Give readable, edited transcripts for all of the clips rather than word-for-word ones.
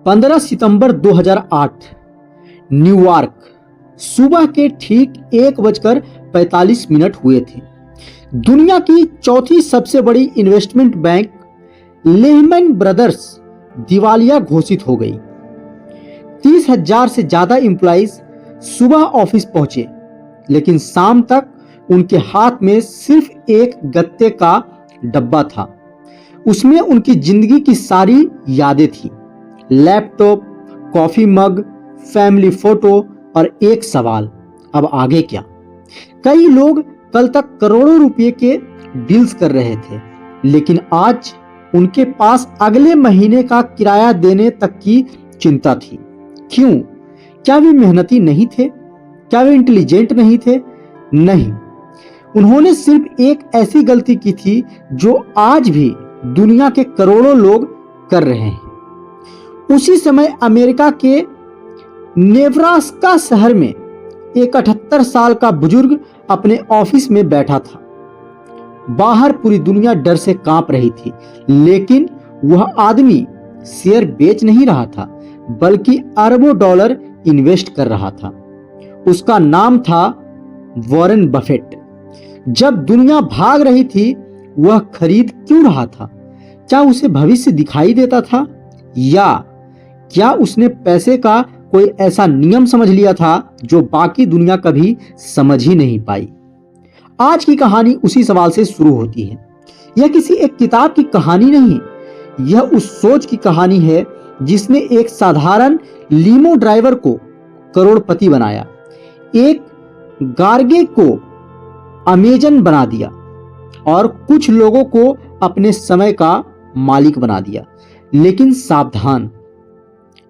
15 सितंबर 2008 New York, सुबह के ठीक 1:45 हुए थे। दुनिया की चौथी सबसे बड़ी इन्वेस्टमेंट बैंक लेहमैन ब्रदर्स दिवालिया घोषित हो गई। 30,000 से ज्यादा एम्प्लॉइज सुबह ऑफिस पहुंचे, लेकिन शाम तक उनके हाथ में सिर्फ एक गत्ते का डब्बा था। उसमें उनकी जिंदगी की सारी यादें थी। Laptop, coffee mug, family photo और एक सवाल, अब आगे क्या? कई लोग कल तक करोड़ों रुपए के डील्स कर रहे थे, लेकिन आज उनके पास अगले महीने का किराया देने तक की चिंता थी। क्यों? क्या वे मेहनती नहीं थे? क्या वे इंटेलिजेंट नहीं थे? नहीं, उन्होंने सिर्फ एक ऐसी गलती की थी जो आज भी दुनिया के करोड़ों लोग कर रहे हैं। उसी समय अमेरिका के नेब्रास्का शहर में एक 78 साल का बुजुर्ग अपने ऑफिस में बैठा था। बाहर पूरी दुनिया डर से कांप रही थी, लेकिन वह आदमी शेयर बेच नहीं रहा था, बल्कि अरबों डॉलर इन्वेस्ट कर रहा था। उसका नाम था वॉरेन बफेट। जब दुनिया भाग रही थी, वह खरीद क्यों रहा था? क्या उसे भविष्य दिखाई देता था, या क्या उसने पैसे का कोई ऐसा नियम समझ लिया था जो बाकी दुनिया कभी समझ ही नहीं पाई? आज की कहानी उसी सवाल से शुरू होती है। यह किसी एक किताब की कहानी नहीं, यह उस सोच की कहानी है जिसने एक साधारण लीमो ड्राइवर को करोड़पति बनाया, एक गार्गे को अमेजन बना दिया और कुछ लोगों को अपने समय का मालिक बना दिया। लेकिन सावधान,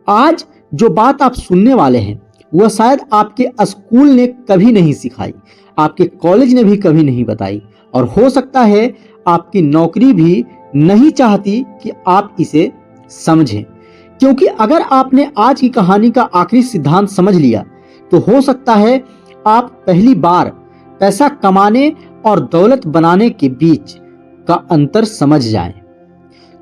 आज जो बात आप सुनने वाले हैं वह शायद आपके स्कूल ने कभी नहीं सिखाई, आपके कॉलेज ने भी कभी नहीं बताई, और हो सकता है आपकी नौकरी भी नहीं चाहती कि आप इसे समझें। क्योंकि अगर आपने आज की कहानी का आखिरी सिद्धांत समझ लिया, तो हो सकता है आप पहली बार पैसा कमाने और दौलत बनाने के बीच का अंतर समझ जाएं।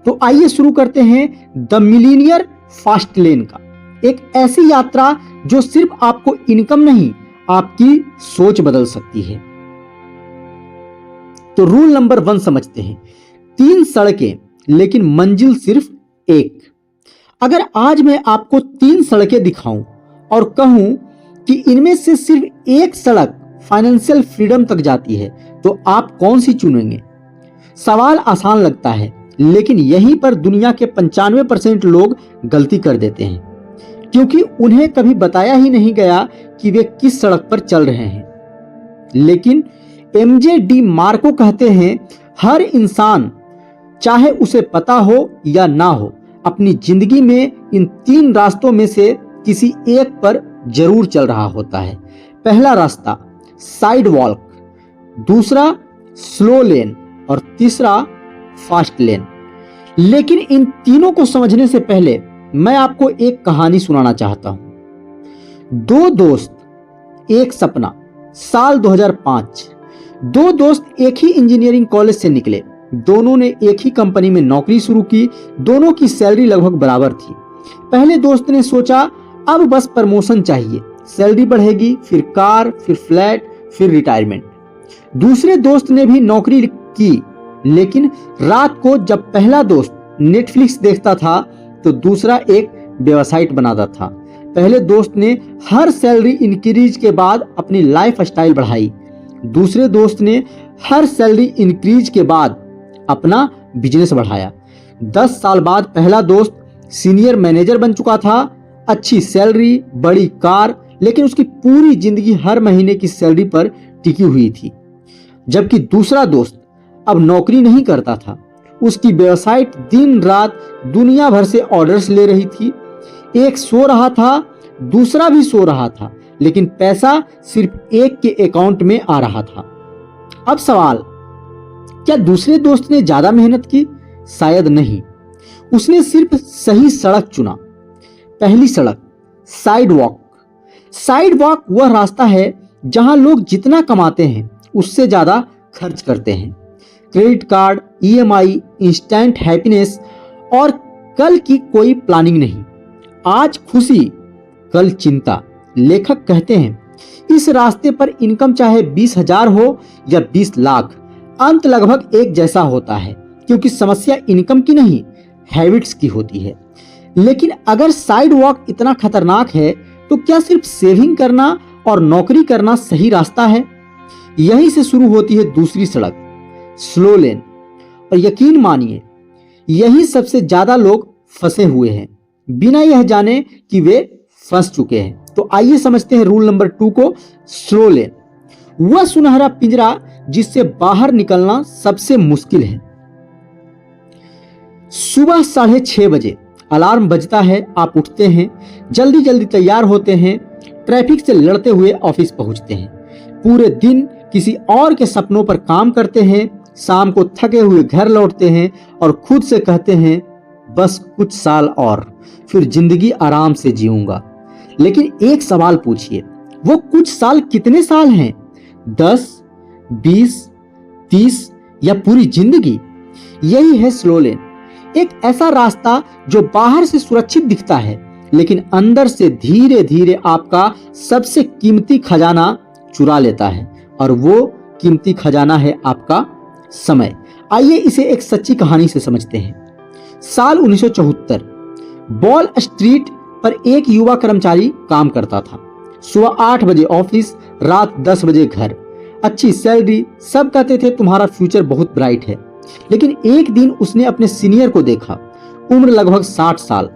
तो आइए शुरू करते हैं द मिलीनियर फास्ट लेन का, एक ऐसी यात्रा जो सिर्फ आपको इनकम नहीं, आपकी सोच बदल सकती है। तो रूल नंबर 1 समझते हैं। 3 सड़कें लेकिन मंजिल सिर्फ एक। अगर आज मैं आपको 3 सड़कें दिखाऊं और कहूं कि इनमें से सिर्फ एक सड़क फाइनेंशियल फ्रीडम तक जाती है, तो आप कौन सी चुनेंगे? सवाल आसान लगता है, लेकिन यहीं पर दुनिया के 95% लोग गलती कर देते हैं, क्योंकि उन्हें कभी बताया ही नहीं गया कि वे किस सड़क पर चल रहे हैं। लेकिन एमजे डी मार्को कहते हैं, हर इंसान, चाहे उसे पता हो या ना हो, अपनी जिंदगी में इन 3 रास्तों में से किसी एक पर जरूर चल रहा होता है। पहला रास्ता साइड वॉक, दूसरा स्लो लेन और तीसरा फास्ट लेन। लेकिन इन तीनों को समझने से पहले मैं आपको एक कहानी सुनाना चाहता हूं। 2 दोस्त, एक सपना। साल 2005। 2 दोस्त एक ही इंजीनियरिंग कॉलेज से निकले। दोनों ने एक ही कंपनी में नौकरी शुरू की। दोनों की सैलरी लगभग बराबर थी। पहले दोस्त ने सोचा, अब बस प्रमोशन चाहिए, सैलरी बढ़ेगी, फिर कार, फिर फ्लैट, फिर रिटायरमेंट। दूसरे दोस्त ने भी नौकरी की, लेकिन रात को जब पहला दोस्त नेटफ्लिक्स देखता था तो दूसरा एक वेबसाइट बनाता था। पहले दोस्त ने हर सैलरी इंक्रीज के बाद अपनी लाइफ स्टाइल बढ़ाई। दूसरे दोस्त ने हर सैलरी इंक्रीज के बाद अपना बिजनेस बढ़ाया। 10 साल बाद पहला दोस्त सीनियर मैनेजर बन चुका था, अच्छी सैलरी, बड़ी कार, लेकिन उसकी पूरी जिंदगी हर महीने की सैलरी पर टिकी हुई थी। जबकि दूसरा दोस्त अब नौकरी नहीं करता था, उसकी वेबसाइट दिन रात दुनिया भर से ऑर्डर्स ले रही थी। एक सो रहा था, दूसरा भी सो रहा था, लेकिन पैसा सिर्फ एक के अकाउंट में आ रहा था। अब सवाल, क्या दूसरे दोस्त ने ज्यादा मेहनत की? शायद नहीं, उसने सिर्फ सही सड़क चुना। पहली सड़क साइड वॉक। साइड वॉक वह रास्ता है जहां लोग जितना कमाते हैं उससे ज्यादा खर्च करते हैं। Credit card, EMI, instant happiness और कल की कोई प्लानिंग नहीं। आज खुशी कल चिंता। लेखक कहते हैं इस रास्ते पर इनकम चाहे 20,000 हो या 20 लाख, अंत लगभग एक जैसा होता है, क्योंकि समस्या इनकम की नहीं, हैबिट्स की होती है। लेकिन अगर साइड वॉक इतना खतरनाक है तो क्या सिर्फ सेविंग करना और नौकरी करना सही रास्ता है? यहीं से शुरू होती है दूसरी सड़क, स्लो लेन। और यकीन मानिए यही सबसे ज्यादा लोग फंसे हुए हैं बिना यह जाने कि वे फंस चुके हैं। तो आइए समझते हैं रूल नंबर 2 को, स्लो लेन। वह सुनहरा पिंजरा जिससे बाहर निकलना सबसे मुश्किल है। सुबह 6:30 बजे अलार्म बजता है, आप उठते हैं, जल्दी जल्दी तैयार होते हैं, ट्रैफिक से लड़ते हुए ऑफिस पहुंचते हैं, पूरे दिन किसी और के सपनों पर काम करते हैं, शाम को थके हुए घर लौटते हैं और खुद से कहते हैं बस कुछ साल और, फिर जिंदगी आराम से जीऊंगा। लेकिन एक सवाल पूछिए, वो कुछ साल कितने साल हैं? 10, 20, 30 या पूरी जिंदगी? यही है स्लो लेन, एक ऐसा रास्ता जो बाहर से सुरक्षित दिखता है लेकिन अंदर से धीरे धीरे आपका सबसे कीमती खजाना चुरा लेता है, और वो कीमती खजाना है आपका समय। आइए इसे एक सच्ची कहानी से समझते हैं। साल 1974, वॉल स्ट्रीट पर एक युवा कर्मचारी काम करता था। सुबह 8 बजे ऑफिस, रात 10 बजे घर, अच्छी सैलरी, सब कहते थे तुम्हारा फ्यूचर बहुत ब्राइट है। लेकिन एक दिन उसने अपने सीनियर को देखा, उम्र लगभग 60 साल,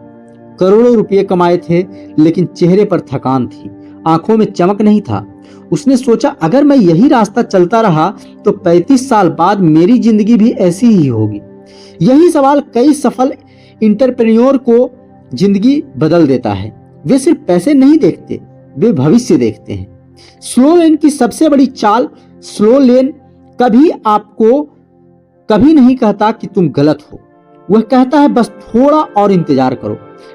करोड़ों रुपए कमाए थे लेकिन चेहरे पर थकान थी, आंखों में चमक नहीं था। उसने सोचा अगर मैं यही रास्ता चलता रहा तो 35 साल बाद मेरी जिंदगी भी ऐसी ही होगी। यही सवाल कई सफल इंटरप्रेन्योर को जिंदगी बदल देता है। वे सिर्फ पैसे नहीं देखते, वे भविष्य देखते हैं। स्लो लेन की सबसे बड़ी चाल, स्लो लेन कभी आपको कभी नहीं कहता कि तुम गलत हो, वह कहता है बस थोड़ा और इंतजार करो,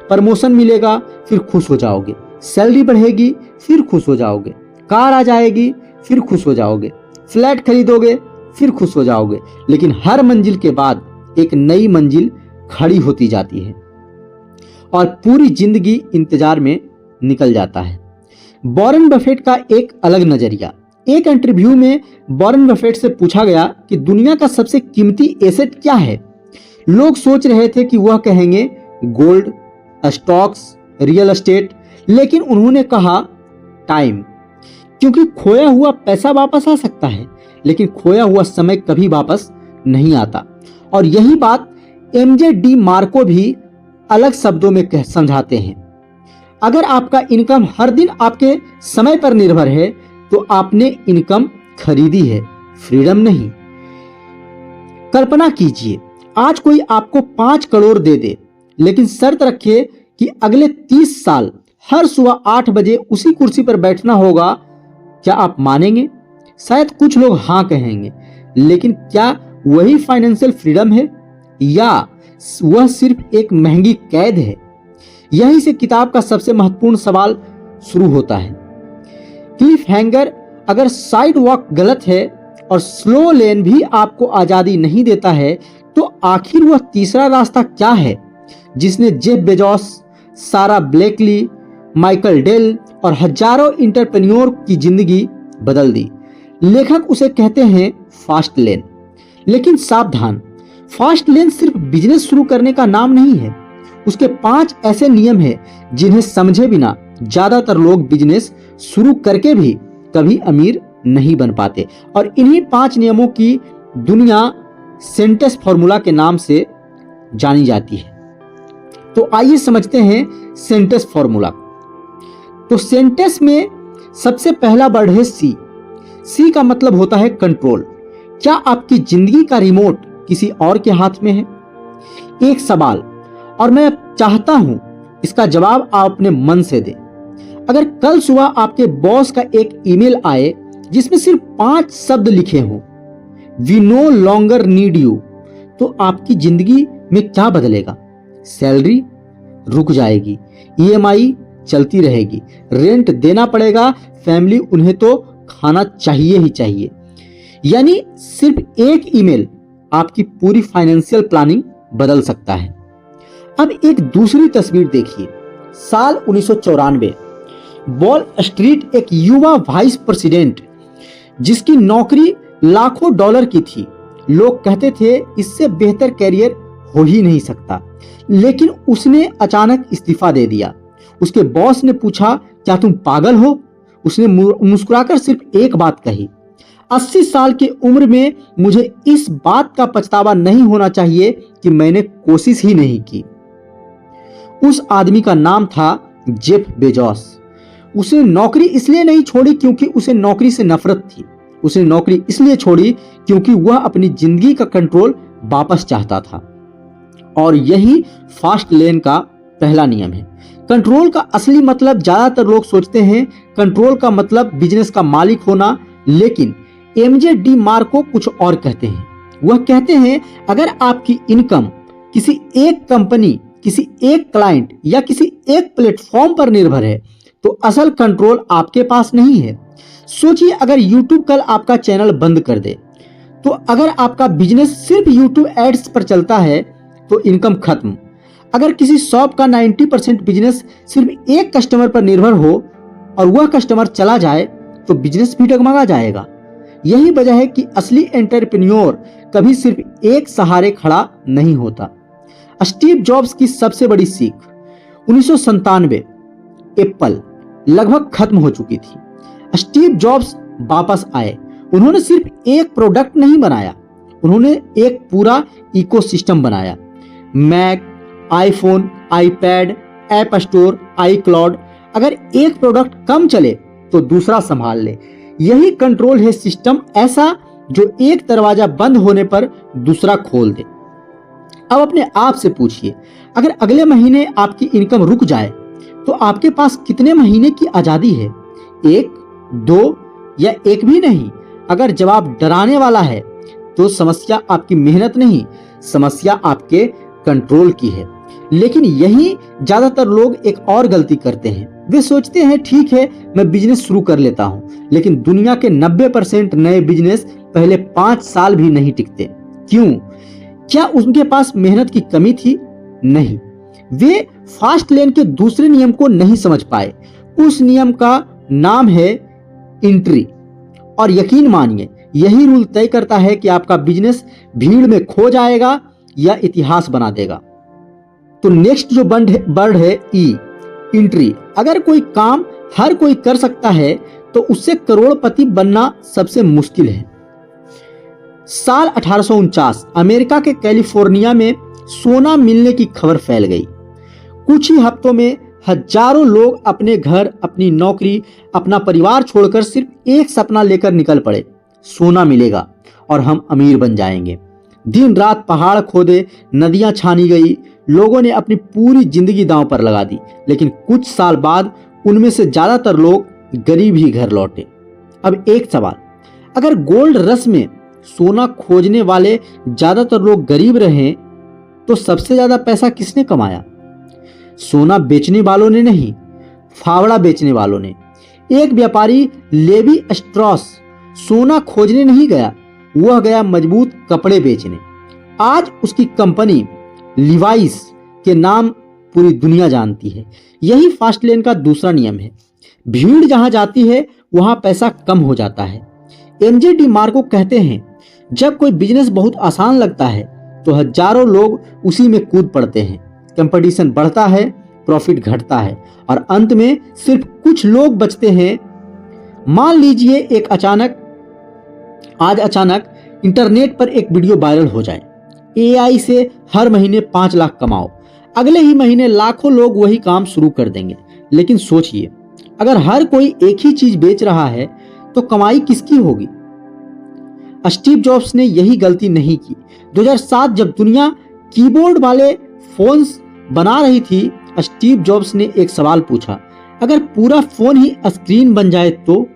प्रमोशन मिलेगा फिर खुश हो जाओगे, सैलरी बढ़ेगी फिर खुश हो जाओगे, कार आ जाएगी फिर खुश हो जाओगे, फ्लैट खरीदोगे फिर खुश हो जाओगे। लेकिन हर मंजिल के बाद एक नई मंजिल खड़ी होती जाती है और पूरी जिंदगी इंतजार में निकल जाता है। वॉरेन बफेट का एक अलग नजरिया। एक इंटरव्यू में वॉरेन बफेट से पूछा गया कि दुनिया का सबसे कीमती एसेट क्या है। लोग सोच रहे थे कि वह कहेंगे गोल्ड, स्टॉक्स, रियल एस्टेट, लेकिन उन्होंने कहा टाइम, क्योंकि खोया हुआ पैसा वापस आ सकता है लेकिन खोया हुआ समय कभी वापस नहीं आता। और यही बात एमजे डी मार्को भी अलग शब्दों में समझाते हैं। अगर आपका इनकम हर दिन आपके समय पर निर्भर है तो आपने इनकम खरीदी है, फ्रीडम नहीं। कल्पना कीजिए आज कोई आपको 5 करोड़ दे दे, लेकिन शर्त रखिए कि अगले 30 साल हर सुबह 8 बजे उसी कुर्सी पर बैठना होगा। क्या आप मानेंगे? शायद कुछ लोग हाँ कहेंगे, लेकिन क्या वही फाइनेंशियल फ्रीडम है या वह सिर्फ एक महंगी कैद है? यहीं से किताब का सबसे महत्वपूर्ण सवाल शुरू होता है। क्लिफ हैंगर, अगर साइड वॉक गलत है और स्लो लेन भी आपको आजादी नहीं देता है तो आखिर वह तीसरा रास्ता क्या है जिसने जेफ बेजोस, सारा ब्लेकली, माइकल डेल और हजारों इंटरप्रेन्योर की जिंदगी बदल दी? लेखक उसे कहते हैं फास्ट लेन। लेकिन सावधान, फास्ट लेन सिर्फ बिजनेस शुरू करने का नाम नहीं है। उसके 5 ऐसे नियम हैं जिन्हें समझे बिना ज्यादातर लोग बिजनेस शुरू करके भी कभी अमीर नहीं बन पाते। और इन्हीं 5 नियमों की दुनिया सेंटेस फॉर्मूला के नाम से जानी जाती है। तो आइए समझते हैं सेंटेस फॉर्मूला। तो सेंटेस में सबसे पहला वर्ड है सी। सी का मतलब होता है कंट्रोल। क्या आपकी जिंदगी का रिमोट किसी और के हाथ में है? एक सवाल, और मैं चाहता हूं इसका जवाब आप अपने मन से दें। अगर कल सुबह आपके बॉस का एक ईमेल आए जिसमें सिर्फ 5 शब्द लिखे हों, we no longer need you, तो आपकी जिंदगी में क्या बदलेगा? सैलरी रुक जाएगी, ईएमआई चलती रहेगी, रेंट देना पड़ेगा, फैमिली उन्हें तो खाना चाहिए ही चाहिए। यानी सिर्फ एक ईमेल आपकी पूरी फाइनेंशियल प्लानिंग बदल सकता है। अब एक दूसरी तस्वीर देखिए। साल 1994। वॉल स्ट्रीट एक युवा वाइस प्रेसिडेंट जिसकी नौकरी लाखों डॉलर की थी, लोग कहते थे इससे बेहतर कैरियर हो ही नहीं सकता, लेकिन उसने अचानक इस्तीफा दे दिया। उसके बॉस ने पूछा, क्या तुम पागल हो? उसने मुस्कुराकर सिर्फ एक बात कही, 80 साल की उम्र में मुझे इस बात का पछतावा नहीं होना चाहिए कि मैंने कोशिश ही नहीं की। उस आदमी का नाम था जेफ बेजोस। उसने नौकरी इसलिए नहीं छोड़ी क्योंकि उसे नौकरी से नफरत थी, उसने नौकरी इसलिए छोड़ी क्योंकि वह अपनी जिंदगी का कंट्रोल वापस चाहता था। और यही फास्ट लेन का पहला नियम है। कंट्रोल का असली मतलब ज्यादातर लोग सोचते हैं कंट्रोल का मतलब बिजनेस का मालिक होना, लेकिन एमजे डी मार्को कुछ और कहते हैं। वह कहते हैं अगर आपकी इनकम किसी एक कंपनी, किसी एक क्लाइंट या किसी एक प्लेटफॉर्म पर निर्भर है तो असल कंट्रोल आपके पास नहीं है। सोचिए अगर YouTube कल आपका चैनल बंद कर दे, तो अगर आपका बिजनेस सिर्फ YouTube एड्स पर चलता है तो इनकम खत्म। अगर किसी शॉप का 90% बिजनेस सिर्फ एक कस्टमर पर निर्भर हो और वह कस्टमर चला जाए तो बिजनेस भी डगमगा जाएगा। यही वजह है कि असली एंटरप्रेन्योर कभी सिर्फ एक सहारे खड़ा नहीं होता। स्टीव जॉब्स की सबसे बड़ी सीख, 1997 एप्पल लगभग खत्म हो चुकी थी। स्टीव जॉब्स वापस आए। उन्होंने सिर्फ एक प्रोडक्ट नहीं बनाया, उन्होंने एक पूरा इकोसिस्टम बनाया। Mac, iPhone, iPad, app store, iCloud. अगर एक प्रोडक्ट कम चले तो दूसरा संभाल ले। यही कंट्रोल है, सिस्टम ऐसा जो एक दरवाजा बंद होने पर दूसरा खोल दे। अब अपने आप से पूछिए, अगर अगले महीने आपकी इनकम रुक जाए तो आपके पास कितने महीने की आजादी है? 1, 2 या एक भी नहीं? अगर जवाब डराने वाला है तो समस्या आपकी मेहनत नहीं, समस्या आपके कंट्रोल की है। लेकिन यही ज्यादातर लोग एक और गलती करते हैं। वे सोचते हैं ठीक है मैं बिजनेस शुरू कर लेता हूं, लेकिन दुनिया के 90% नए बिजनेस पहले 5 साल भी नहीं टिकते। क्यों? क्या उनके पास मेहनत की कमी थी? नहीं, वे फास्ट लेन के दूसरे नियम को नहीं समझ पाए। उस नियम का नाम है एंट्री। और यकीन मानिए यही रूल तय करता है कि आपका बिजनेस भीड़ में खो जाएगा या इतिहास बना देगा। तो नेक्स्ट जो वर्ड है ई, एंट्री। अगर कोई काम हर कोई कर सकता है तो उससे करोड़पति बनना सबसे मुश्किल है। साल 1849 अमेरिका के कैलिफोर्निया में सोना मिलने की खबर फैल गई। कुछ ही हफ्तों में हजारों लोग अपने घर, अपनी नौकरी, अपना परिवार छोड़कर सिर्फ एक सपना लेकर निकल पड़े, सोना मिलेगा और हम अमीर बन जाएंगे। दिन रात पहाड़ खोदे, नदियां छानी गई, लोगों ने अपनी पूरी जिंदगी दांव पर लगा दी, लेकिन कुछ साल बाद उनमें से ज्यादातर लोग गरीब ही घर लौटे। अब एक सवाल, अगर गोल्ड रश में सोना खोजने वाले ज्यादातर लोग गरीब रहे तो सबसे ज्यादा पैसा किसने कमाया? सोना बेचने वालों ने नहीं, फावड़ा बेचने वालों ने। एक व्यापारी लेवी स्ट्रॉस सोना खोजने नहीं गया, वह गया मजबूत कपड़े बेचने। आज उसकी कंपनी लिवाइस के नाम पूरी दुनिया जानती है। यही फास्ट लेन का दूसरा नियम है। भीड़ जहां जाती है वहां पैसा कम हो जाता है। एमजे डी मार्को कहते हैं जब कोई बिजनेस बहुत आसान लगता है तो हजारों लोग उसी में कूद पड़ते हैं। कंपटीशन बढ़ता है, प्रॉफिट घटता है और अंत में सिर्फ कुछ लोग बचते हैं। मान लीजिए आज अचानक इंटरनेट पर एक वीडियो वायरल हो जाए, एआई से हर महीने 5 लाख कमाओ। अगले ही महीने लाखों लोग वही काम शुरू कर देंगे। लेकिन सोचिए, अगर हर कोई एक ही चीज बेच रहा है तो कमाई किसकी होगी? स्टीव जॉब्स ने यही गलती नहीं की। 2007 जब दुनिया कीबोर्ड वाले फोन्स बना रही थी, स्टीव जॉब्स ने एक सवाल पूछा, अगर पूरा फोन ही स्क्रीन बन जाए तो?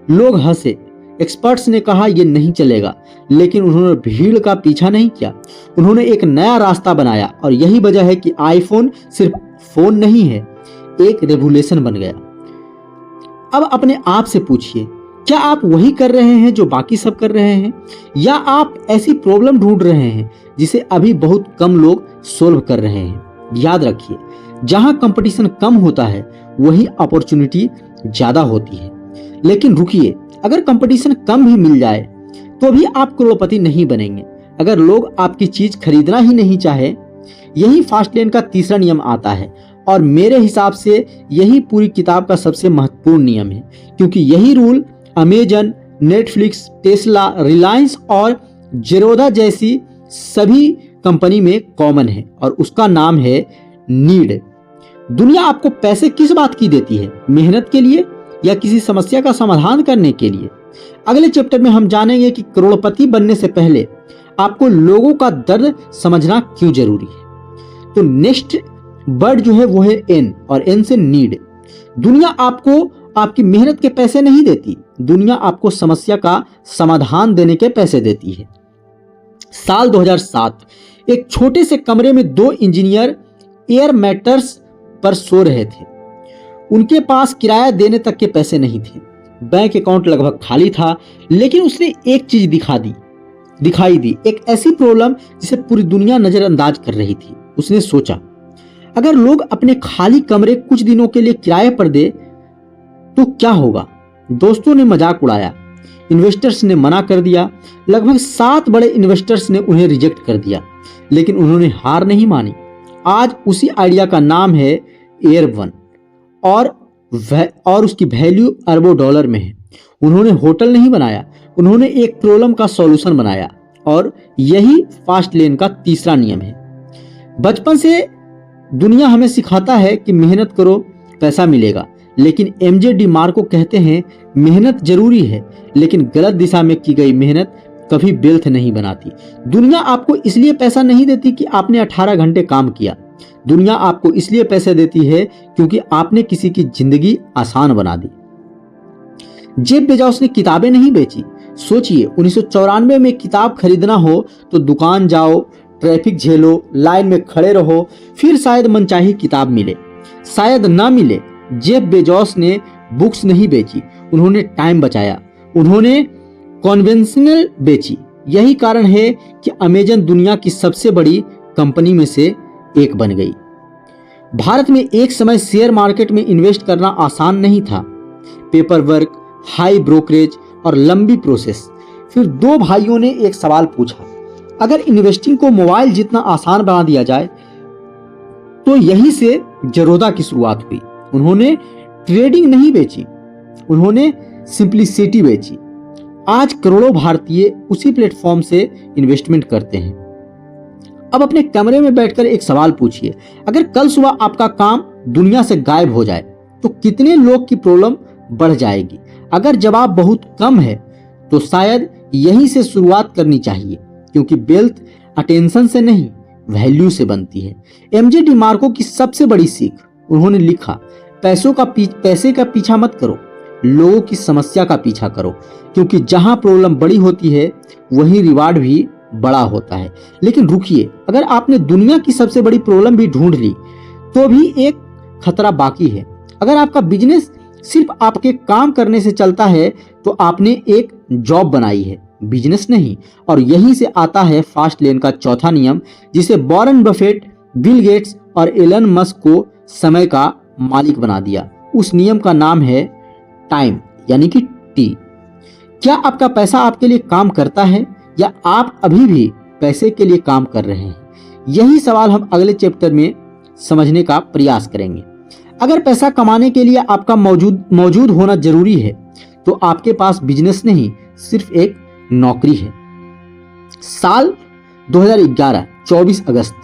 लोग हंसे। एक्सपर्ट्स ने कहा यह नहीं चलेगा, लेकिन उन्होंने भीड़ का पीछा नहीं किया। उन्होंने एक नया रास्ता बनाया और यही वजह है कि आईफोन सिर्फ फोन नहीं है, एक रेवोल्यूशन बन गया। अब अपने आप से पूछिए, क्या आप वही कर रहे हैं जो बाकी सब कर रहे हैं, या आप ऐसी प्रॉब्लम ढूंढ रहे हैं जिसे अभी बहुत कम लोग सोल्व कर रहे हैं? याद रखिए, जहां कंपटीशन कम होता है वही अपॉर्चुनिटी ज्यादा होती है। लेकिन रुकिए, अगर कंपटीशन कम भी मिल जाए तो भी आप करोड़पति नहीं बनेंगे अगर लोग आपकी चीज खरीदना ही नहीं चाहे। यही फास्ट लेन का तीसरा नियम आता है और मेरे हिसाब से यही पूरी किताब का सबसे महत्वपूर्ण नियम है, क्योंकि यही rule Amazon, Netflix, Tesla, Reliance और जेरोदा जैसी सभी कंपनी में कॉमन है और उसका नाम है नीड। दुनिया आपको पैसे किस बात की देती है? मेहनत के लिए या किसी समस्या का समाधान करने के लिए? अगले चैप्टर में हम जानेंगे कि करोड़पति बनने से पहले आपको लोगों का दर्द समझना क्यों जरूरी है। तो नेक्स्ट वर्ड जो है वो है एन, और एन से नीड। दुनिया आपको आपकी मेहनत के पैसे नहीं देती, दुनिया आपको समस्या का समाधान देने के पैसे देती है। साल 2007, एक छोटे से कमरे में दो इंजीनियर एयर मैटर्स पर सो रहे थे। उनके पास किराया देने तक के पैसे नहीं थे, बैंक अकाउंट लगभग खाली था, लेकिन उसने एक चीज दिखाई दी, एक ऐसी प्रॉब्लम जिसे पूरी दुनिया नजरअंदाज कर रही थी। उसने सोचा, अगर लोग अपने खाली कमरे कुछ दिनों के लिए किराए पर दे तो क्या होगा? दोस्तों ने मजाक उड़ाया, इन्वेस्टर्स ने मना कर दिया, लगभग 7 बड़े इन्वेस्टर्स ने उन्हें रिजेक्ट कर दिया, लेकिन उन्होंने हार नहीं मानी। आज उसी आइडिया का नाम है एयर1 और उसकी वैल्यू अरबों डॉलर में है। उन्होंने होटल नहीं बनाया, उन्होंने एक प्रॉब्लम का सॉल्यूशन बनाया, और यही फास्ट लेन का तीसरा नियम है। बचपन से दुनिया हमें सिखाता है कि मेहनत करो पैसा मिलेगा, लेकिन एमजे डिमार्को कहते हैं मेहनत जरूरी है, लेकिन गलत दिशा में की गई मेहनत कभी वेल्थ नहीं बनाती। दुनिया आपको इसलिए पैसा नहीं देती कि आपने 18 घंटे काम किया, दुनिया आपको इसलिए पैसे देती है क्योंकि आपने किसी की जिंदगी आसान बना दी। जेफ बेजोस ने किताबें नहीं बेची। सोचिए, 1994 में किताब खरीदना हो तो दुकान जाओ, ट्रैफिक झेलो, लाइन में खड़े रहो, फिर शायद मनचाही किताब मिले, शायद ना मिले। जेफ बेजोस ने बुक्स नहीं बेची, उन्होंने टाइम बचाया, उन्होंने कन्वेंशनल बेची। यही कारण है कि अमेजन दुनिया की सबसे बड़ी कंपनी में से एक बन गई। भारत में एक समय शेयर मार्केट में इन्वेस्ट करना आसान नहीं था। पेपर वर्क, हाई ब्रोकरेज और लंबी प्रोसेस। फिर दो भाइयों ने एक सवाल पूछा, अगर इन्वेस्टिंग को मोबाइल जितना आसान बना दिया जाए तो यहीं से जेरोदा की शुरुआत हुई। उन्होंने ट्रेडिंग नहीं बेची, उन्होंने सिंप्लिसिटी बेची। आज करोड़ों भारतीय उसी प्लेटफॉर्म से इन्वेस्टमेंट करते हैं। अब अपने कमरे में बैठकर एक सवाल पूछिए, अगर कल सुबह आपका काम दुनिया से गायब हो जाए तो कितने लोग की प्रॉब्लम बढ़ जाएगी? अगर जवाब बहुत कम है तो शायद यहीं से शुरुआत करनी चाहिए, क्योंकि वेल्थ अटेंशन से नहीं, वैल्यू से बनती है। एमजे डिमार्को की सबसे बड़ी सीख, उन्होंने लिखा, पैसे का पीछा मत करो, लोगों की समस्या का पीछा करो, क्योंकि जहां प्रॉब्लम बड़ी होती है वहीं रिवार्ड भी बड़ा होता है। लेकिन रुकिए, अगर आपने दुनिया की सबसे बड़ी प्रॉब्लम भी ढूंढ ली तो भी एक खतरा बाकी है। अगर आपका बिजनेस सिर्फ आपके काम करने से चलता है तो आपने एक जॉब बनाई है, बिजनेस नहीं। और यहीं से आता है फास्ट लेन का चौथा नियम, जिसे वॉरेन बफेट, बिल गेट्स और एलन मस्क को समय का मालिक बना दिया। उस नियम का नाम है टाइम, यानी कि टी। क्या आपका पैसा आपके लिए काम करता है या आप अभी भी पैसे के लिए काम कर रहे हैं? यही सवाल हम अगले चैप्टर में समझने का प्रयास करेंगे। अगर पैसा कमाने के लिए आपका मौजूद होना जरूरी है तो आपके पास बिजनेस नहीं, सिर्फ एक नौकरी है। साल 2011, 24 अगस्त,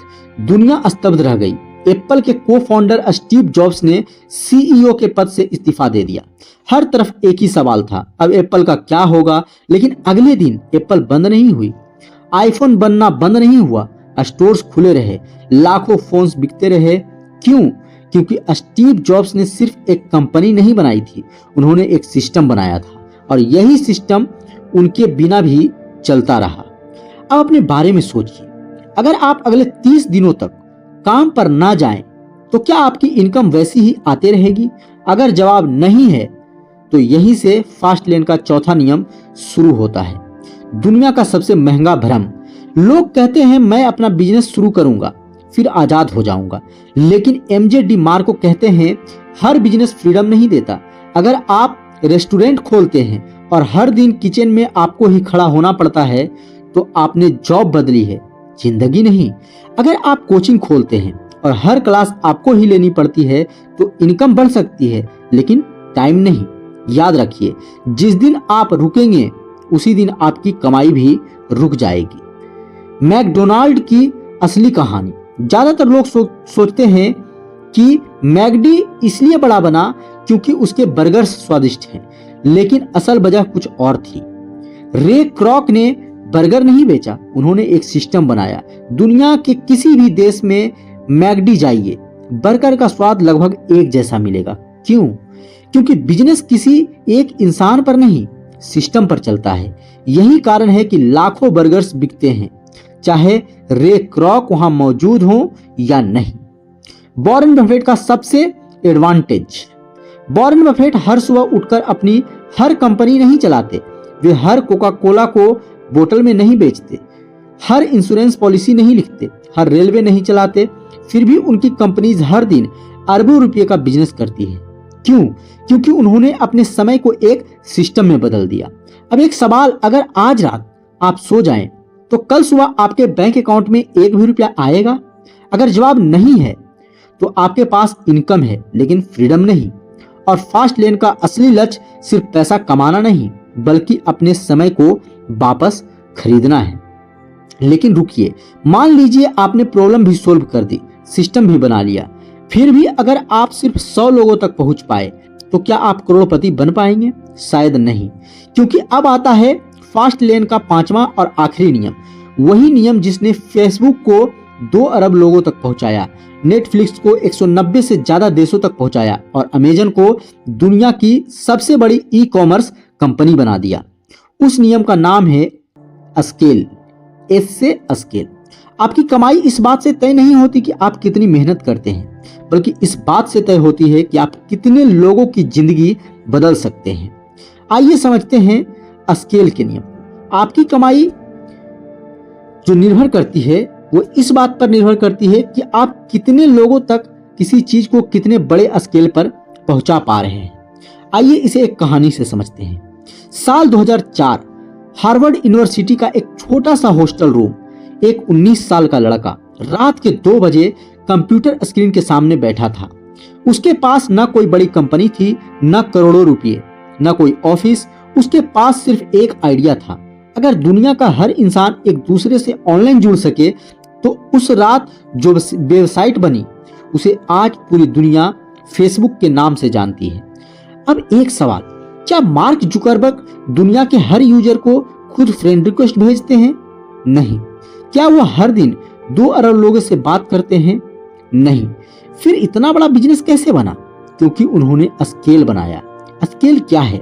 दुनिया स्तब्ध रह गई। एप्पल के को फाउंडर स्टीव जॉब्स ने सीईओ के पद से इस्तीफा दे दिया। हर तरफ एक ही सवाल था, अब एप्पल का क्या होगा? लेकिन अगले दिन एप्पल बंद नहीं हुई, आईफोन बनना बंद नहीं हुआ, स्टोर्स खुले रहे, लाखों फोन्स बिकते रहे। क्यों? क्योंकि स्टीव जॉब्स ने सिर्फ एक कंपनी नहीं बनाई थी, उन्होंने एक सिस्टम बनाया था, और यही सिस्टम उनके बिना भी चलता रहा। अब अपने बारे में सोचिए, अगर आप अगले 30 दिनों तक काम पर ना जाएं तो क्या आपकी इनकम वैसी ही आती रहेगी? अगर जवाब नहीं है तो यहीं से फास्ट लेन का चौथा नियम शुरू होता है। दुनिया का सबसे महंगा भ्रम, लोग कहते हैं मैं अपना बिजनेस शुरू करूंगा, फिर आज़ाद हो जाऊंगा। लेकिन एमजे डी मार्को कहते हैं हर बिजनेस फ्रीडम नहीं देता। अगर आप रेस्टोरेंट खोलते हैं और हर दिन किचन में आपको ही खड़ा होना पड़ता है तो आपने जॉब बदली है, जिंदगी नहीं। अगर आप कोचिंग खोलते हैं और हर क्लास आपको ही लेनी पड़ती है तो इनकम बढ़ सकती है लेकिन टाइम नहीं। याद रखिए, जिस दिन आप रुकेंगे उसी दिन आपकी कमाई भी रुक जाएगी। मैकडोनाल्ड की असली कहानी। ज्यादातर लोग सोचते हैं कि मैकडी इसलिए बड़ा बना क्योंकि उसके बर्गर स्वादिष्ट हैं, लेकिन असल वजह कुछ और थी। रे क्रॉक ने बर्गर नहीं बेचा, उन्होंने एक सिस्टम बनाया। दुनिया के किसी भी देश में मैकडी जाइए, बर्गर का स्वाद लगभग एक जैसा मिलेगा। क्यों? क्योंकि बिजनेस किसी एक इंसान पर नहीं, सिस्टम पर चलता है। यही कारण है कि लाखों बर्गर्स बिकते हैं, चाहे रे क्रॉक वहां मौजूद हो या नहीं। वॉरेन बफेट का सबसे एडवांटेज। वॉरेन बफेट हर सुबह उठकर अपनी हर कंपनी नहीं चलाते। वे हर कोका कोला को बोतल में नहीं बेचते, हर इंश्योरेंस पॉलिसी नहीं लिखते, हर रेलवे नहीं चलाते। फिर भी उनकी कंपनीज हर दिन अरबों रुपए का बिजनेस करती है। क्यों? क्योंकि उन्होंने अपने समय को एक सिस्टम में बदल दिया। अब एक सवाल, अगर आज रात आप सो जाएं तो कल सुबह आपके बैंक अकाउंट में एक भी रुपया आएगा? अगर जवाब नहीं है तो आपके पास इनकम है लेकिन फ्रीडम नहीं। और फास्ट लेन का असली लक्ष्य सिर्फ पैसा कमाना नहीं बल्कि अपने समय को वापस खरीदना है। लेकिन रुकिए, मान लीजिए आपने प्रॉब्लम भी सोल्व कर दी, सिस्टम भी बना लिया, फिर भी अगर आप सिर्फ 100 लोगों तक पहुंच पाए तो क्या आप करोड़पति बन पाएंगे? शायद नहीं। क्योंकि अब आता है फास्ट लेन का 5वां और आखिरी नियम, वही नियम जिसने फेसबुक को 2 अरब लोगों तक पहुंचाया, नेटफ्लिक्स को 190 से ज्यादा देशों तक पहुंचाया और अमेजन को दुनिया की सबसे बड़ी ई कॉमर्स कंपनी बना दिया। उस नियम का नाम है स्केल। एस से स्केल। आपकी कमाई इस बात से तय नहीं होती कि आप कितनी मेहनत करते हैं, बल्कि इस बात से तय होती है कि आप कितने लोगों की जिंदगी बदल सकते हैं। आइए समझते हैं स्केल के नियम। आपकी कमाई जो निर्भर करती है वो इस बात पर निर्भर करती है कि आप कितने लोगों तक किसी चीज को कितने बड़े स्केल पर पहुंचा पा रहे हैं। आइए इसे एक कहानी से समझते हैं। साल 2004 हार्वर्ड यूनिवर्सिटी का एक छोटा सा हॉस्टल रूम। एक 19 साल का लड़का रात के 2 बजे कंप्यूटर स्क्रीन के सामने बैठा था। उसके पास न कोई बड़ी कंपनी थी, न करोड़ों रुपए, न कोई ऑफिस। उसके पास सिर्फ एक आइडिया था, अगर दुनिया का हर इंसान एक दूसरे से ऑनलाइन जुड़ सके तो उस रात जो वेबसाइट बनी उसे आज पूरी दुनिया फेसबुक के नाम से जानती है। अब एक सवाल, क्या मार्क जुकरबर्ग दुनिया के हर यूजर को खुद फ्रेंड रिक्वेस्ट भेजते हैं? नहीं। क्या वो हर दिन 2 अरब लोगों से बात करते हैं? नहीं। फिर इतना बड़ा बिजनेस कैसे बना? क्योंकि उन्होंने स्केल बनाया। स्केल क्या है?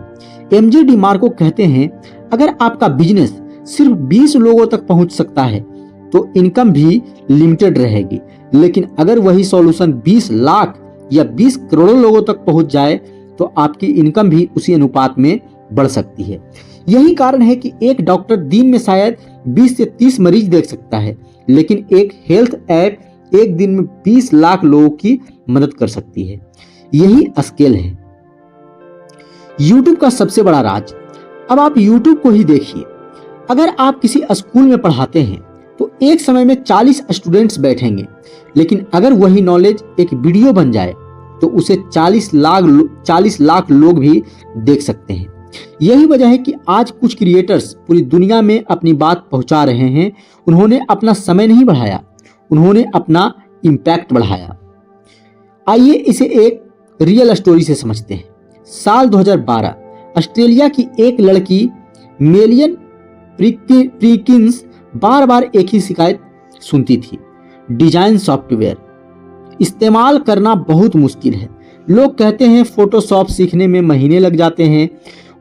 एमजे डी मार्को कहते हैं अगर आपका बिजनेस सिर्फ 20 लोगों तक पहुंच सकता है तो इनकम भी लिमिटेड रहेगी, लेकिन अगर वही सॉल्यूशन 20 लाख या 20 करोड़ लोगों तक पहुंच जाए तो आपकी इनकम भी उसी अनुपात में बढ़ सकती है। यही कारण है कि एक डॉक्टर दिन में शायद 20 से 30 मरीज देख सकता है, लेकिन एक हेल्थ ऐप एक दिन में 20 लाख लोगों की मदद कर सकती है। यही स्केल है। यूट्यूब का सबसे बड़ा राज। अब आप यूट्यूब को ही देखिए। अगर आप किसी स्कूल में पढ़ाते हैं तो एक समय में 40 स्टूडेंट्स बैठेंगे, लेकिन अगर वही नॉलेज एक वीडियो बन जाए तो उसे 40 लाख लोग भी देख सकते हैं। यही वजह है कि आज कुछ क्रिएटर्स पूरी दुनिया में अपनी बात पहुंचा रहे हैं। उन्होंने अपना समय नहीं बढ़ाया, उन्होंने अपना इम्पैक्ट बढ़ाया। आइए इसे एक रियल स्टोरी से समझते हैं। साल 2012 ऑस्ट्रेलिया की एक लड़की मेलियन प्रीकिंस बार बार एक ही शिकायत सुनती थी, डिजाइन सॉफ्टवेयर इस्तेमाल करना बहुत मुश्किल है। लोग कहते हैं फोटोशॉप सीखने में महीने लग जाते हैं।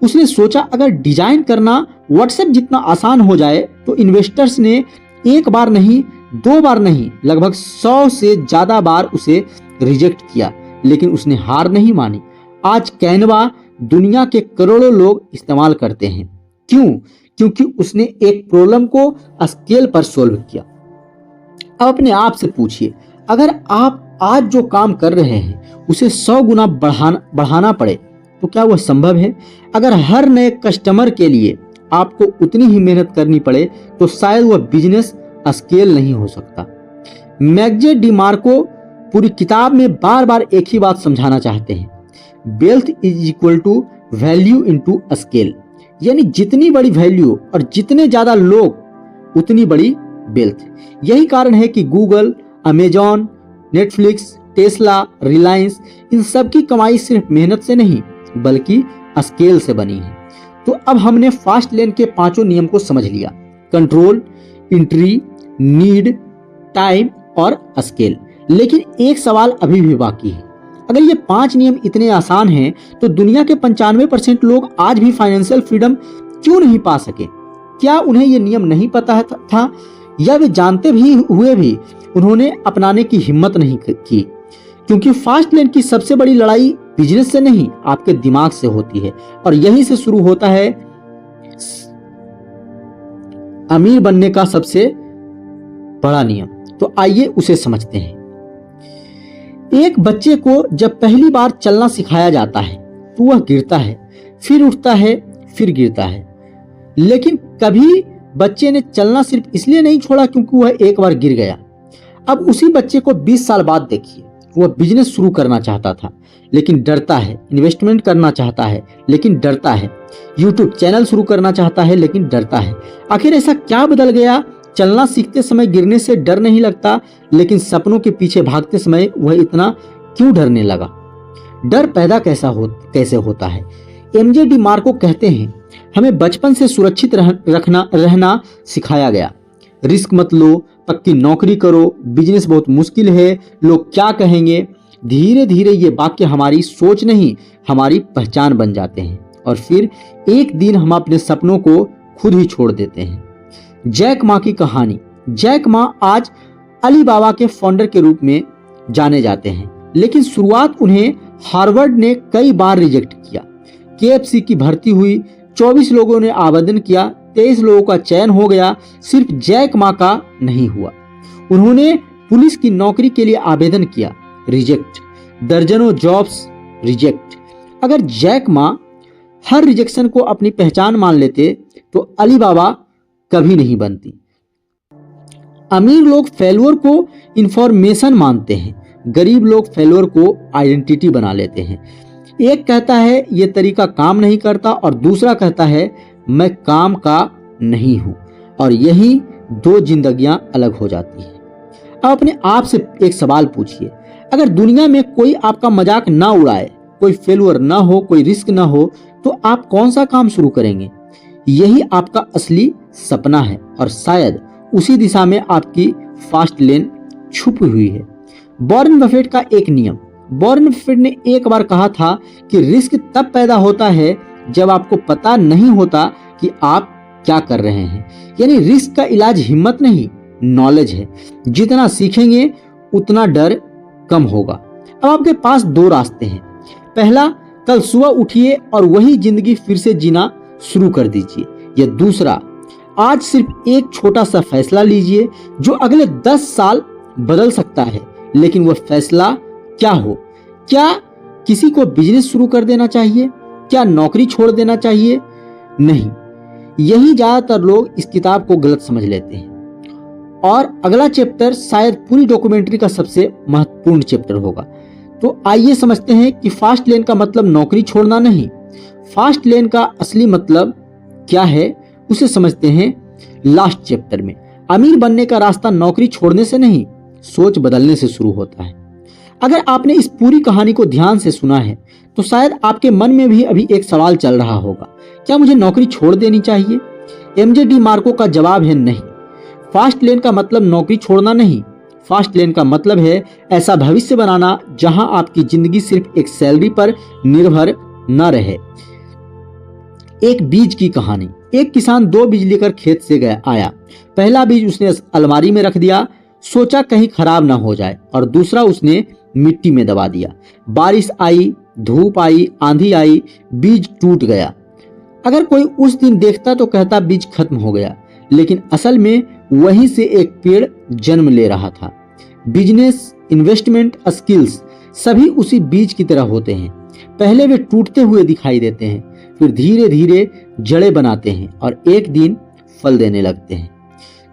उसने सोचा अगर डिजाइन करना व्हाट्सएप जितना आसान हो जाए तो इन्वेस्टर्स ने एक बार नहीं, 2 बार नहीं, लगभग 100 से ज्यादा बार उसे रिजेक्ट किया, लेकिन उसने हार नहीं मानी। आज कैनवा दुनिया के करोड़ों लोग इस्तेमाल करते हैं। क्यों? क्योंकि उसने एक प्रॉब्लम को स्केल पर सोल्व किया। अब अपने आप से पूछिए, अगर आप आज जो काम कर रहे हैं उसे 100 गुना बढ़ाना पड़े तो क्या वह संभव है? अगर हर नए कस्टमर के लिए आपको उतनी ही मेहनत करनी पड़े तो शायद वह बिजनेस स्केल नहीं हो सकता। मैग्जे डिमार्को पूरी किताब में बार बार एक ही बात समझाना चाहते हैं, wealth is equal to value into scale, यानी जितनी बड़ी वैल्यू और जितने ज्यादा लोग उतनी बड़ी वेल्थ। यही कारण है कि Google, Amazon, Netflix, Tesla, Reliance, इन सब की कमाई सिर्फ मेहनत से नहीं बल्कि स्केल से बनी है। तो अब हमने फास्ट लेन के पांचों नियम को समझ लिया, कंट्रोल, इंट्री, नीड, टाइम और स्केल। लेकिन एक सवाल अभी भी बाकी है, अगर ये 5 नियम इतने आसान हैं तो दुनिया के 95% लोग आज भी फाइनेंशियल फ्रीडम क्यों नहीं पा सके? क्या उन्हें ये नियम नहीं पता था या वे जानते भी हुए भी उन्होंने अपनाने की हिम्मत नहीं की? क्योंकि फास्ट लेन की सबसे बड़ी लड़ाई बिजनेस से नहीं आपके दिमाग से होती है, और यहीं से शुरू होता है अमीर बनने का सबसे बड़ा नियम। तो आइए उसे समझते हैं। एक बच्चे को जब पहली बार चलना सिखाया जाता है तो वह गिरता है, फिर उठता है, फिर गिरता है, लेकिन कभी बच्चे ने चलना सिर्फ इसलिए नहीं छोड़ा क्योंकि वह एक बार गिर गया। अब उसी बच्चे को 20 साल बाद देखिए, वह बिजनेस शुरू करना चाहता था लेकिन डरता है, इन्वेस्टमेंट करना चाहता है लेकिन डरता है, यूट्यूब चैनल शुरू करना चाहता है लेकिन डरता है। आखिर ऐसा क्या बदल गया? चलना सीखते समय गिरने से डर नहीं लगता, लेकिन सपनों के पीछे भागते समय वह इतना क्यों डरने लगा? डर पैदा कैसे होता है? एमजे डिमार्को कहते हैं, हमें बचपन से सुरक्षित रहना सिखाया गया। रिस्क मत लो, पक्की नौकरी करो, बिजनेस बहुत मुश्किल है, लोग क्या कहेंगे। धीरे धीरे ये वाक्य हमारी सोच नहीं हमारी पहचान बन जाते हैं और फिर एक दिन हम अपने सपनों को खुद ही छोड़ देते हैं। जैक मा की कहानी। जैक मा आज अलीबाबा के फाउंडर के रूप में जाने जाते हैं, लेकिन शुरुआत उन्हें हार्वर्ड ने कई बार रिजेक्ट किया। केएफसी की भर्ती हुई, 24 लोगों ने आवेदन किया, 23 लोगों का चयन हो गया, सिर्फ जैक मा का नहीं हुआ। उन्होंने पुलिस की नौकरी के लिए आवेदन किया, रिजेक्ट। दर्जनों जॉब्स रिजेक्ट। अगर जैक मा हर रिजेक्शन को अपनी पहचान मान लेते तो अलीबाबा कभी नहीं बनती। अमीर लोग फेल्योर को इंफॉर्मेशन मानते हैं, गरीब लोग फेल्योर को आइडेंटिटी बना लेते हैं। एक कहता है ये तरीका काम नहीं करता और दूसरा कहता है मैं काम का नहीं हूं, और यही 2 जिंदगियां अलग हो जाती हैं। अब अपने आप से एक सवाल पूछिए, अगर दुनिया में कोई आपका मजाक ना उड़ाए, कोई फेल्योर ना हो, कोई रिस्क ना हो, तो आप कौन सा काम शुरू करेंगे? यही आपका असली सपना है और शायद उसी दिशा में आपकी फास्ट लेन छुपी हुई है। वॉरेन बफेट का एक नियम। वॉरेन बफेट ने एक बार कहा था कि रिस्क तब पैदा होता है जब आपको पता नहीं होता कि आप क्या कर रहे हैं। यानी रिस्क का इलाज हिम्मत नहीं, नॉलेज है। जितना सीखेंगे उतना डर कम होगा। अब आपके पास 2 रास्ते हैं। पहला, कल सुबह उठिए और वही जिंदगी फिर से जीना शुरू कर दीजिए। या दूसरा, आज सिर्फ एक छोटा सा फैसला लीजिए जो अगले 10 साल बदल सकता है। लेकिन वह फैसला क्या हो? क्या किसी को बिजनेस शुरू कर देना चाहिए? क्या नौकरी छोड़ देना चाहिए? नहीं। यही ज्यादातर लोग इस किताब को गलत समझ लेते हैं। और अगला चैप्टर शायद पूरी डॉक्यूमेंट्री का सबसे महत्वपूर्ण चैप्टर होगा। तो आइए समझते हैं कि फास्ट लेन का मतलब नौकरी छोड़ना नहीं। फास्ट लेन का असली मतलब क्या है उसे समझते हैं लास्ट चैप्टर में। अमीर बनने का रास्ता नौकरी छोड़ने से नहीं, सोच बदलने से शुरू होता है। अगर आपने इस पूरी कहानी को ध्यान से सुना है तो शायद आपके मन में भी अभी एक सवाल चल रहा होगा, क्या मुझे नौकरी छोड़ देनी चाहिए? एमजे डिमार्को का जवाब है नहीं। फास्ट लेन का मतलब नौकरी छोड़ना नहीं। फास्ट लेन का मतलब है ऐसा भविष्य बनाना जहां आपकी जिंदगी सिर्फ एक सैलरी पर निर्भर न रहे। एक बीज की कहानी। एक किसान 2 बीज लेकर खेत से आया। पहला बीज उसने अलमारी में रख दिया, सोचा कहीं खराब ना हो जाए, और दूसरा उसने मिट्टी में दबा दिया। बारिश आई, धूप आई, आंधी आई, बीज टूट गया। अगर कोई उस दिन देखता तो कहता बीज खत्म हो गया, लेकिन असल में वहीं से एक पेड़ जन्म ले रहा था। बिजनेस, इन्वेस्टमेंट, स्किल्स सभी उसी बीज की तरह होते हैं। पहले वे टूटते हुए दिखाई देते हैं, फिर धीरे धीरे जड़ें बनाते हैं और एक दिन फल देने लगते हैं।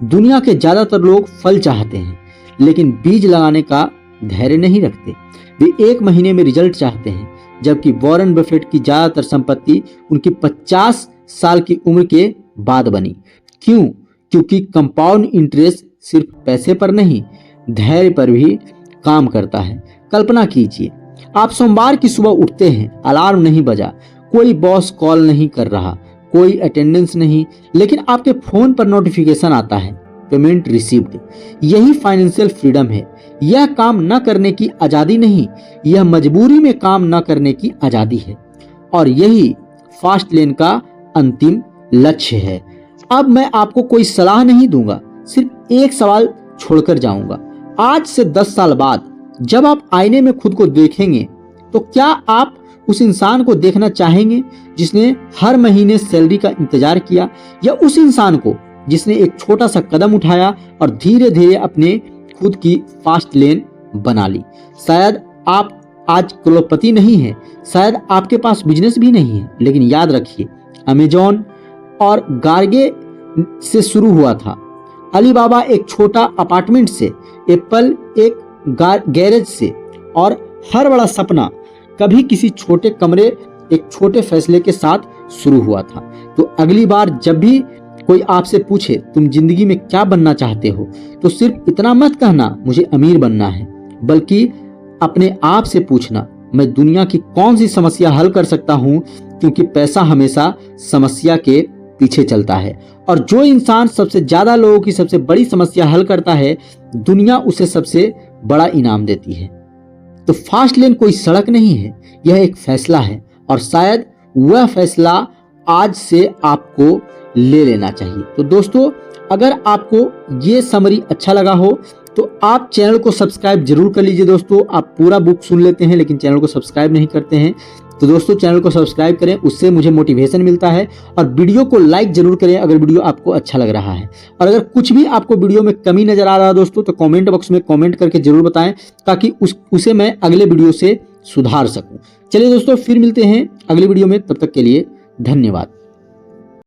दुनिया के ज्यादातर लोग फल चाहते हैं, लेकिन बीज लगाने का धैर्य नहीं रखते। वे 1 महीने में रिजल्ट चाहते हैं, जबकि वॉरेन बफेट की ज्यादातर संपत्ति उनकी 50 साल की उम्र के बाद बनी। क्यों? क्योंकि कंपाउंड इंटरेस्ट सिर्फ पैसे पर नहीं, धैर्य पर भी काम करता है। कल्पना कीजिए, आप सोमवार की सुबह उठते हैं, अलार्म नहीं बजा, कोई बॉस कॉल नहीं कर रहा, कोई अटेंडेंस नहीं, लेकिन आपके फोन पर नोटिफिकेशन आता है, पेमेंट रिसीव्ड। यही फाइनेंशियल फ्रीडम है। यह काम न करने की आजादी नहीं, यह मजबूरी में काम न करने की आजादी है। और यही फास्ट लेन का अंतिम लक्ष्य है। अब मैं आपको कोई सलाह नहीं दूंगा, सिर्फ एक सवाल छोड़कर जाऊंगा। आज से 10 साल बाद जब आप आईने में खुद को देखेंगे, तो क्या आप उस इंसान को देखना चाहेंगे जिसने हर महीने सैलरी का इंतजार किया, या उस इंसान को जिसने एक छोटा सा कदम उठाया और धीरे धीरे अपने खुद की फास्ट लेन बना ली? शायद आप आज करोड़पति नहीं हैं, शायद आपके पास बिजनेस भी नहीं है, लेकिन याद रखिए, अमेजॉन और गार्गे से शुरू हुआ था, अलीबाबा एक छोटा अपार्टमेंट से, एप्पल एक गैरेज से, और हर बड़ा सपना कभी किसी छोटे कमरे, एक छोटे फैसले के साथ शुरू हुआ था। तो अगली बार जब भी कोई आपसे पूछे तुम जिंदगी में क्या बनना चाहते हो, तो सिर्फ इतना मत कहना मुझे अमीर बनना है, बल्कि अपने आप से पूछना मैं दुनिया की कौन सी समस्या हल कर सकता हूं, क्योंकि पैसा हमेशा समस्या के पीछे चलता है। और जो इंसान सबसे ज्यादा लोगों की सबसे बड़ी समस्या हल करता है, दुनिया उसे सबसे बड़ा इनाम देती है। तो फास्ट लेन कोई सड़क नहीं है, यह एक फैसला है, और शायद वह फैसला आज से आपको ले लेना चाहिए। तो दोस्तों, अगर आपको ये समरी अच्छा लगा हो तो आप चैनल को सब्सक्राइब जरूर कर लीजिए। दोस्तों, आप पूरा बुक सुन लेते हैं लेकिन चैनल को सब्सक्राइब नहीं करते हैं, तो दोस्तों चैनल को सब्सक्राइब करें, उससे मुझे मोटिवेशन मिलता है। और वीडियो को लाइक जरूर करें अगर वीडियो आपको अच्छा लग रहा है। और अगर कुछ भी आपको वीडियो में कमी नजर आ रहा है दोस्तों, तो कमेंट बॉक्स में कमेंट करके जरूर बताएं, ताकि उसे मैं अगले वीडियो से सुधार सकूं। चलिए दोस्तों, फिर मिलते हैं अगली वीडियो में, तब तक के लिए धन्यवाद।